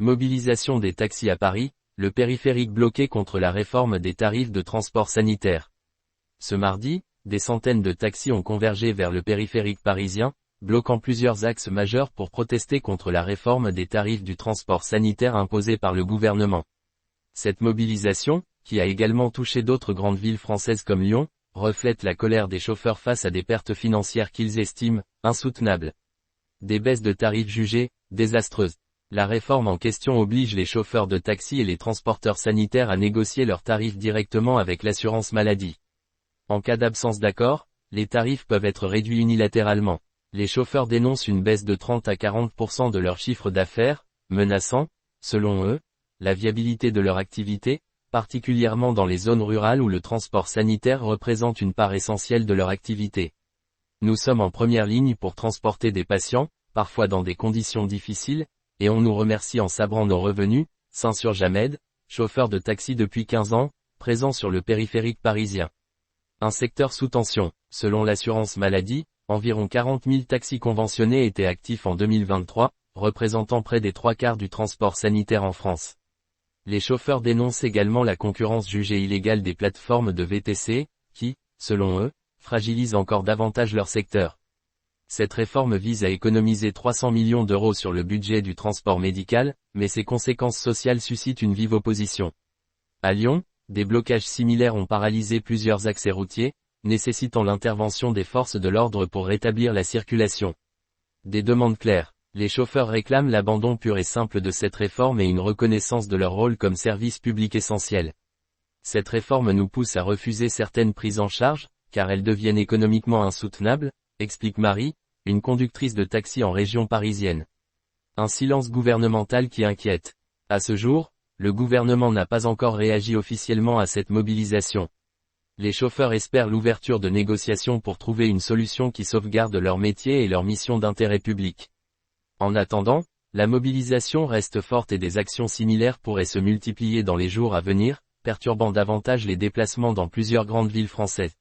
Mobilisation des taxis à Paris, le périphérique bloqué contre la réforme des tarifs de transport sanitaire. Ce mardi, des centaines de taxis ont convergé vers le périphérique parisien, bloquant plusieurs axes majeurs pour protester contre la réforme des tarifs du transport sanitaire imposée par le gouvernement. Cette mobilisation, qui a également touché d'autres grandes villes françaises comme Lyon, reflète la colère des chauffeurs face à des pertes financières qu'ils estiment insoutenables. Des baisses de tarifs jugées désastreuses. La réforme en question oblige les chauffeurs de taxi et les transporteurs sanitaires à négocier leurs tarifs directement avec l'assurance maladie. En cas d'absence d'accord, les tarifs peuvent être réduits unilatéralement. Les chauffeurs dénoncent une baisse de 30 à 40% de leur chiffre d'affaires, menaçant, selon eux, la viabilité de leur activité, particulièrement dans les zones rurales où le transport sanitaire représente une part essentielle de leur activité. Nous sommes en première ligne pour transporter des patients, parfois dans des conditions difficiles, et on nous remercie en sabrant nos revenus, s'insurge Ahmed, chauffeur de taxi depuis 15 ans, présent sur le périphérique parisien. Un secteur sous tension. Selon l'assurance maladie, environ 40 000 taxis conventionnés étaient actifs en 2023, représentant près des 3/4 du transport sanitaire en France. Les chauffeurs dénoncent également la concurrence jugée illégale des plateformes de VTC, qui, selon eux, fragilisent encore davantage leur secteur. Cette réforme vise à économiser 300 millions d'euros sur le budget du transport médical, mais ses conséquences sociales suscitent une vive opposition. À Lyon, des blocages similaires ont paralysé plusieurs accès routiers, nécessitant l'intervention des forces de l'ordre pour rétablir la circulation. Des demandes claires. Les chauffeurs réclament l'abandon pur et simple de cette réforme et une reconnaissance de leur rôle comme service public essentiel. Cette réforme nous pousse à refuser certaines prises en charge, car elles deviennent économiquement insoutenables, explique Marie, une conductrice de taxi en région parisienne. Un silence gouvernemental qui inquiète. À ce jour, le gouvernement n'a pas encore réagi officiellement à cette mobilisation. Les chauffeurs espèrent l'ouverture de négociations pour trouver une solution qui sauvegarde leur métier et leur mission d'intérêt public. En attendant, la mobilisation reste forte et des actions similaires pourraient se multiplier dans les jours à venir, perturbant davantage les déplacements dans plusieurs grandes villes françaises.